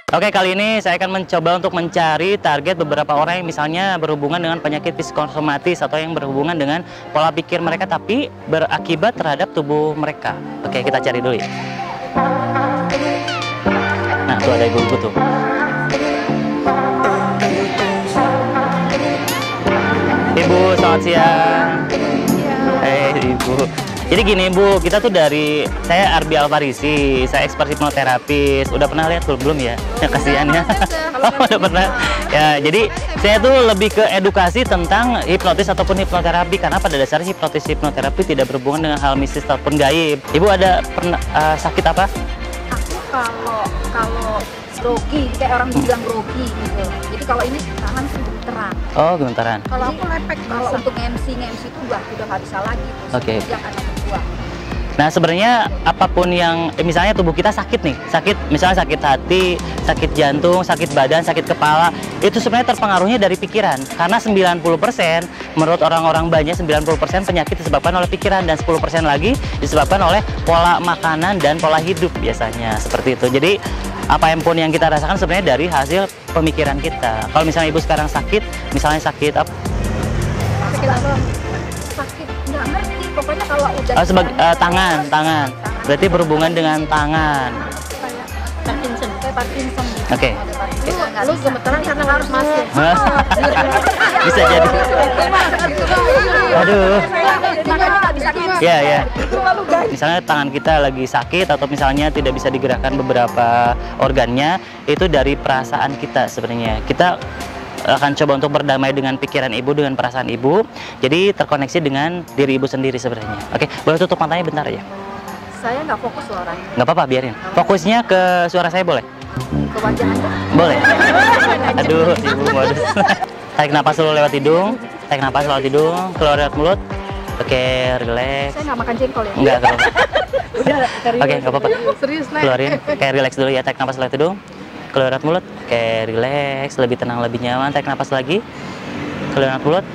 Oke, kali ini saya akan mencoba untuk mencari target beberapa orang yang misalnya berhubungan dengan penyakit psikosomatis atau yang berhubungan dengan pola pikir mereka tapi berakibat terhadap tubuh mereka. Oke, kita cari dulu ya. Nah, tuh ada ibu-ibu tuh. Ibu, selamat siang. Ibu. Jadi gini Bu, kita tuh saya Arbi Alfarisi, saya expert hipnoterapis. Udah pernah lihat belum ya? Ya kasihan ya. Udah pernah. Ya, jadi saya tuh lebih ke edukasi tentang hipnotis ataupun hipnoterapi karena pada dasarnya hipnoterapi tidak berhubungan dengan hal mistis ataupun gaib. Ibu ada pernah sakit apa? Aku kalau grogi, kayak orang bilang grogi gitu. Jadi kalau ini tangan gemeteran. Oh, gemetaran. Kalau aku lepek, kalau untuk MC itu udah nggak bisa lagi. Oke. Yang akan berbuah. Nah, sebenarnya apapun yang misalnya tubuh kita sakit nih, misalnya sakit hati, sakit jantung, sakit badan, sakit kepala, itu sebenarnya terpengaruhnya dari pikiran. Karena 90% menurut orang-orang banyak 90% penyakit disebabkan oleh pikiran dan 10% lagi disebabkan oleh pola makanan dan pola hidup biasanya seperti itu. Jadi apa yang pun yang kita rasakan sebenarnya dari hasil pemikiran kita. Kalau misalnya ibu sekarang sakit, misalnya sakit apa? Sakit apa? Sakit nggak ngerti. Pokoknya kalau udah tangan. Berarti berhubungan dengan tangan. Parkinson. Oke. Lu gemeteran karena harus masuk. Bisa jadi. Aduh. Ya. Misalnya tangan kita lagi sakit atau misalnya tidak bisa digerakkan beberapa organnya, itu dari perasaan kita sebenarnya. Kita akan coba untuk berdamai dengan pikiran ibu, dengan perasaan ibu. Jadi terkoneksi dengan diri ibu sendiri sebenarnya. Oke, boleh tutup matanya bentar aja. Saya nggak fokus suaranya. Nggak apa-apa, biarin. Fokusnya ke suara saya boleh? Ke wajah aja. Boleh. Aduh, ibu modus. Tarik napas dulu lewat hidung. Tarik napas lewat hidung, keluar lewat mulut. Oke, relax. Saya nggak makan jengkol ya. Enggak, kalau Udah. Oke, nggak apa-apa. Serius, Nek. Keluarin. Kayak relax dulu ya. Tarik napas lewat hidung. Keluar lewat mulut. Oke, relax, lebih tenang, lebih nyaman. Tarik napas lagi. Keluar lewat mulut.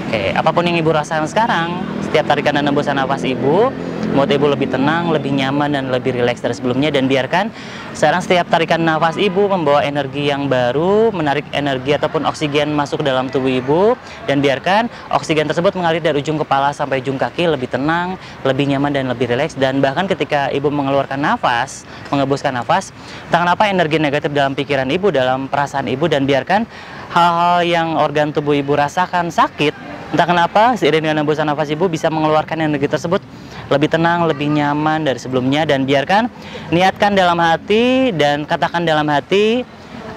Oke, apapun yang ibu rasakan sekarang, setiap tarikan dan hembusan nafas ibu, membuat ibu lebih tenang, lebih nyaman, dan lebih rileks dari sebelumnya. Dan biarkan sekarang setiap tarikan nafas ibu membawa energi yang baru, menarik energi ataupun oksigen masuk ke dalam tubuh ibu. Dan biarkan oksigen tersebut mengalir dari ujung kepala sampai ujung kaki, lebih tenang, lebih nyaman, dan lebih rileks. Dan bahkan ketika ibu mengeluarkan nafas, mengembuskan nafas, entah kenapa energi negatif dalam pikiran ibu, dalam perasaan ibu, dan biarkan hal-hal yang organ tubuh ibu rasakan sakit, entah kenapa seiring dengan hembusan nafas ibu bisa mengeluarkan energi tersebut lebih tenang, lebih nyaman dari sebelumnya. Dan biarkan niatkan dalam hati dan katakan dalam hati,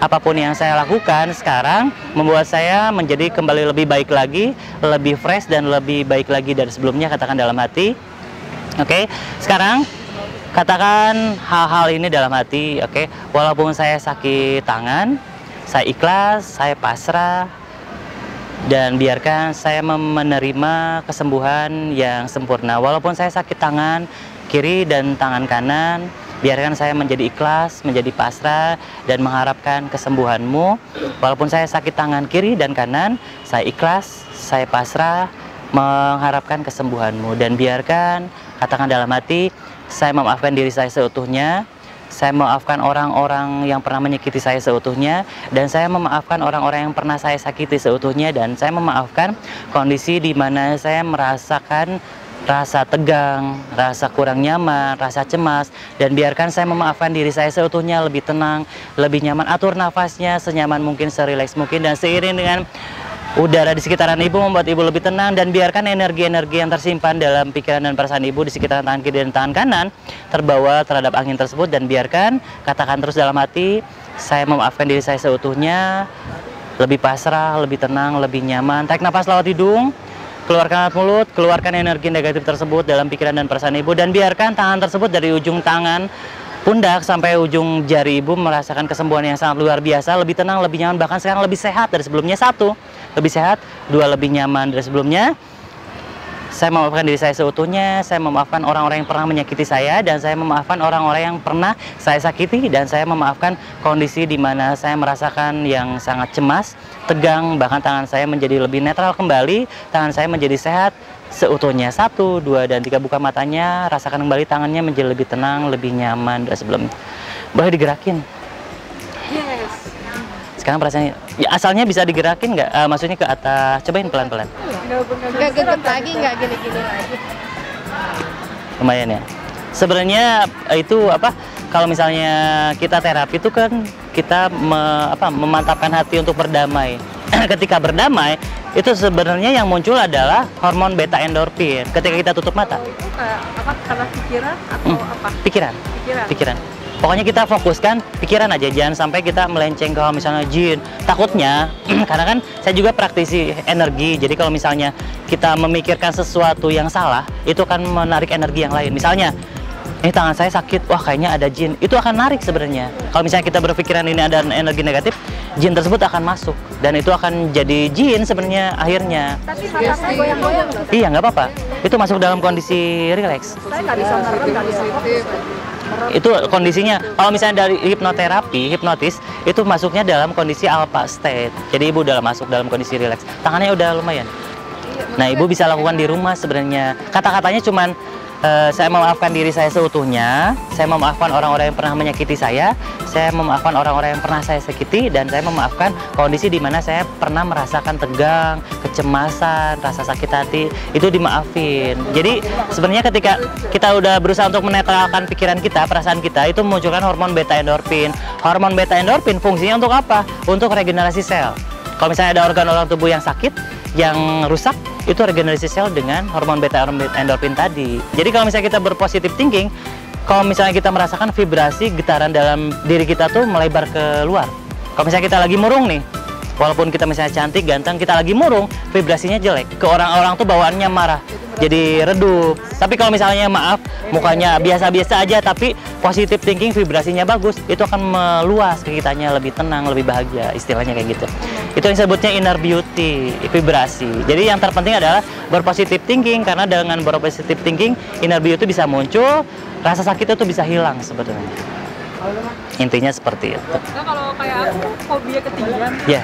apapun yang saya lakukan sekarang membuat saya menjadi kembali lebih baik lagi, lebih fresh dan lebih baik lagi dari sebelumnya. Katakan dalam hati. Oke, sekarang katakan hal-hal ini dalam hati. Oke, walaupun saya sakit tangan, saya ikhlas, saya pasrah, dan biarkan saya menerima kesembuhan yang sempurna. Walaupun saya sakit tangan kiri dan tangan kanan, biarkan saya menjadi ikhlas, menjadi pasrah, dan mengharapkan kesembuhanmu. Walaupun saya sakit tangan kiri dan kanan, saya ikhlas, saya pasrah, mengharapkan kesembuhanmu. Dan biarkan, katakan dalam hati, saya memaafkan diri saya seutuhnya. Saya memaafkan orang-orang yang pernah menyakiti saya seutuhnya, dan saya memaafkan orang-orang yang pernah saya sakiti seutuhnya, dan saya memaafkan kondisi di mana saya merasakan rasa tegang, rasa kurang nyaman, rasa cemas, dan biarkan saya memaafkan diri saya seutuhnya, lebih tenang, lebih nyaman. Atur nafasnya senyaman mungkin, serileks mungkin, dan seiring dengan udara di sekitaran ibu membuat ibu lebih tenang. Dan biarkan energi-energi yang tersimpan dalam pikiran dan perasaan ibu di sekitaran tangan kiri dan tangan kanan terbawa terhadap angin tersebut. Dan biarkan, katakan terus dalam hati, saya memaafkan diri saya seutuhnya, lebih pasrah, lebih tenang, lebih nyaman. Tarik nafas lewat hidung, keluarkan lewat mulut, keluarkan energi negatif tersebut dalam pikiran dan perasaan ibu. Dan biarkan tangan tersebut dari ujung tangan pundak sampai ujung jari ibu merasakan kesembuhan yang sangat luar biasa, lebih tenang, lebih nyaman, bahkan sekarang lebih sehat dari sebelumnya. 1, lebih sehat. 2, lebih nyaman dari sebelumnya. Saya memaafkan diri saya seutuhnya, saya memaafkan orang-orang yang pernah menyakiti saya, dan saya memaafkan orang-orang yang pernah saya sakiti, dan saya memaafkan kondisi di mana saya merasakan yang sangat cemas, tegang, bahkan tangan saya menjadi lebih netral kembali, tangan saya menjadi sehat seutuhnya. 1, 2, dan 3, buka matanya, rasakan kembali tangannya menjadi lebih tenang, lebih nyaman dari sebelumnya. Boleh digerakin. Sekarang perasaannya, ya asalnya bisa digerakin nggak? Maksudnya ke atas, cobain pelan-pelan. Nggak geget lagi, nggak gini-gini lagi. Lumayan ya. Sebenarnya itu apa? Kalau misalnya kita terapi itu kan kita memantapkan hati untuk berdamai. Ketika berdamai, itu sebenarnya yang muncul adalah hormon beta endorfin. Ketika kita tutup mata. Itu kayak apa? Karena pikiran atau apa? Pikiran. Pikiran. Pokoknya kita fokuskan pikiran aja, jangan sampai kita melenceng ke misalnya jin. Takutnya, karena kan saya juga praktisi energi, jadi kalau misalnya kita memikirkan sesuatu yang salah, itu akan menarik energi yang lain. Misalnya, ini tangan saya sakit, wah kayaknya ada jin, itu akan narik sebenarnya. Kalau misalnya kita berpikiran ini ada energi negatif, jin tersebut akan masuk, dan itu akan jadi jin sebenarnya akhirnya. Tapi saya goyang-goyang. Iya, nggak apa-apa. Itu masuk dalam kondisi rileks. Saya nggak bisa ngerem, nggak bisa fokus. Itu kondisinya. Kalau misalnya dari hipnoterapi, hipnotis, itu masuknya dalam kondisi alpha state. Jadi ibu udah masuk dalam kondisi rileks. Tangannya udah lumayan. Nah, ibu bisa lakukan di rumah sebenarnya. Kata-katanya cuman saya memaafkan diri saya seutuhnya, saya memaafkan orang-orang yang pernah menyakiti saya memaafkan orang-orang yang pernah saya sakiti, dan saya memaafkan kondisi di mana saya pernah merasakan tegang, kecemasan, rasa sakit hati, itu dimaafin. Jadi sebenarnya ketika kita udah berusaha untuk menetralkan pikiran kita, perasaan kita, itu memunculkan hormon beta endorfin. Hormon beta endorfin fungsinya untuk apa? Untuk regenerasi sel. Kalau misalnya ada organ-organ tubuh yang sakit, yang rusak, itu regenerasi sel dengan hormon beta endorfin tadi. Jadi kalau misalnya kita berpositif thinking, kalau misalnya kita merasakan vibrasi getaran dalam diri kita tuh melebar ke luar. Kalau misalnya kita lagi murung nih, walaupun kita misalnya cantik, ganteng, kita lagi murung, vibrasinya jelek. Ke orang-orang tuh bawaannya marah, jadi redup. Tapi kalau misalnya maaf, mukanya biasa-biasa aja, tapi positive thinking, vibrasinya bagus, itu akan meluas ke kitanya, lebih tenang, lebih bahagia, istilahnya kayak gitu. Itu yang sebutnya inner beauty, vibrasi. Jadi yang terpenting adalah berpositive thinking, karena dengan berpositive thinking, inner beauty bisa muncul, rasa sakit itu bisa hilang sebenarnya. Intinya seperti itu. Nah, kalau kayak aku fobia ketinggian. Iya.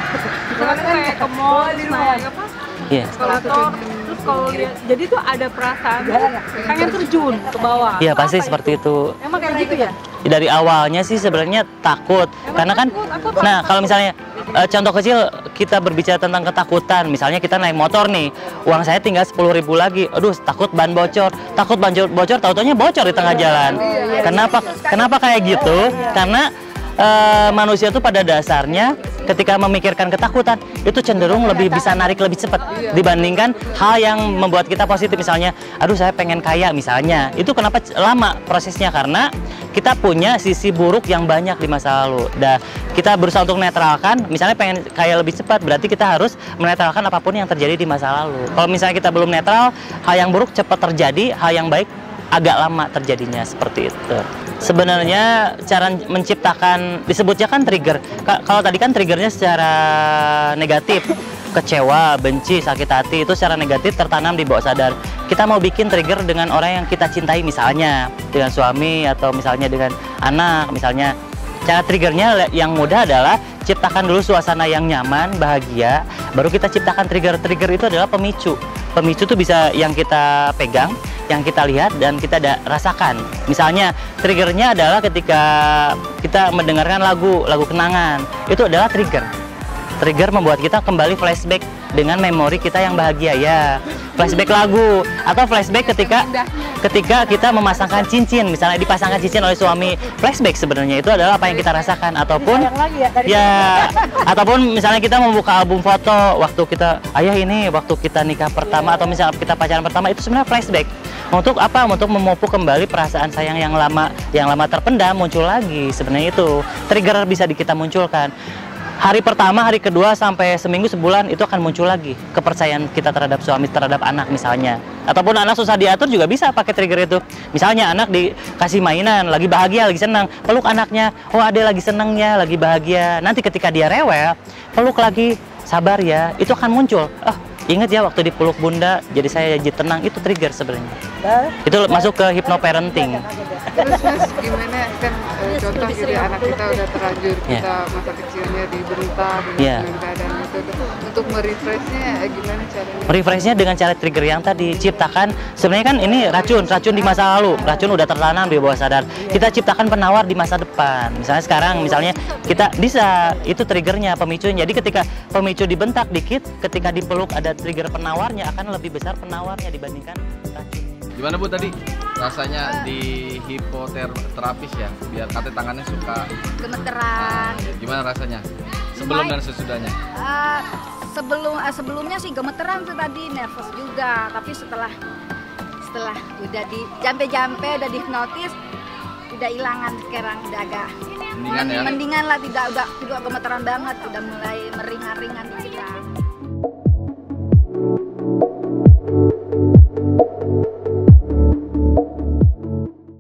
Misalkan kayak ke mall gitu, naik apa? Iya. Eskalator, terus kalau lihat, jadi tuh ada perasaan pengen terjun ke bawah. Iya, pasti Apa seperti itu. Emang kayak gitu ya? Dari awalnya sih sebenarnya takut, karena kan, nah kalau misalnya contoh kecil kita berbicara tentang ketakutan, misalnya kita naik motor nih, uang saya tinggal 10.000 lagi, aduh takut ban bocor, tahu-taunya bocor di tengah jalan. Kenapa kayak gitu? Karena manusia tuh pada dasarnya ketika memikirkan ketakutan itu cenderung lebih bisa narik lebih cepat dibandingkan hal yang membuat kita positif. Misalnya, aduh saya pengen kaya misalnya, itu kenapa lama prosesnya? Karena kita punya sisi buruk yang banyak di masa lalu. Dan kita berusaha untuk menetralkan, misalnya pengen kaya lebih cepat, berarti kita harus menetralkan apapun yang terjadi di masa lalu. Kalau misalnya kita belum netral, hal yang buruk cepat terjadi, hal yang baik agak lama terjadinya, seperti itu. Sebenarnya cara menciptakan, disebutnya kan trigger. Kalau tadi kan triggernya secara negatif, kecewa, benci, sakit hati, itu secara negatif tertanam di bawah sadar. Kita mau bikin trigger dengan orang yang kita cintai, misalnya dengan suami atau misalnya dengan anak, misalnya. Cara triggernya yang mudah adalah ciptakan dulu suasana yang nyaman, bahagia, baru kita ciptakan trigger. Trigger itu adalah pemicu. Pemicu itu bisa yang kita pegang, yang kita lihat, dan kita rasakan. Misalnya triggernya adalah ketika kita mendengarkan lagu kenangan, itu adalah trigger. Trigger membuat kita kembali flashback dengan memori kita yang bahagia, ya. Flashback lagu, atau flashback ketika kita memasangkan cincin, misalnya dipasangkan cincin oleh suami. Flashback sebenarnya itu adalah apa yang kita rasakan, ataupun ataupun misalnya kita membuka album foto waktu kita, ayah ini waktu kita nikah pertama, atau misalnya kita pacaran pertama, itu sebenarnya flashback. Untuk apa? Untuk memupuk kembali perasaan sayang yang lama terpendam muncul lagi. Sebenarnya itu trigger bisa kita munculkan. Hari pertama, hari kedua, sampai seminggu, sebulan, itu akan muncul lagi kepercayaan kita terhadap suami, terhadap anak misalnya. Ataupun anak susah diatur juga bisa pakai trigger itu. Misalnya anak dikasih mainan, lagi bahagia, lagi senang, peluk anaknya, oh adek lagi senangnya, lagi bahagia. Nanti ketika dia rewel, peluk lagi, sabar ya, itu akan muncul. Oh, ingat ya waktu dipeluk bunda, jadi saya jadi tenang, itu trigger sebenarnya. Itu masuk ke hypnoparenting. Terus Mas gimana kan contoh gitu ya, anak kita udah terlanjur kita masa kecilnya dibentak dengan keadaan itu untuk merefreshnya gimana caranya? Refreshnya dengan cara trigger yang tadi ciptakan. Sebenarnya kan ini racun di masa lalu, racun udah tertanam di bawah sadar. Kita ciptakan penawar di masa depan. Misalnya sekarang, misalnya kita bisa itu triggernya, pemicunya. Jadi ketika pemicu dibentak dikit, ketika dipeluk ada trigger penawarnya, akan lebih besar penawarnya dibandingkan racun. Gimana Bu tadi rasanya di hipoterapis ya, biar katanya tangannya suka Gemeteran. gimana rasanya sebelum dan sesudahnya? Sebelumnya sih gemeteran tuh tadi, nervous juga, tapi setelah udah di jampe udah dihipnotis, udah hilangan sekarang, udah agak Mendingan ya? mendingan lah, tidak gemeteran banget, udah mulai meringan-ringan dikit lah.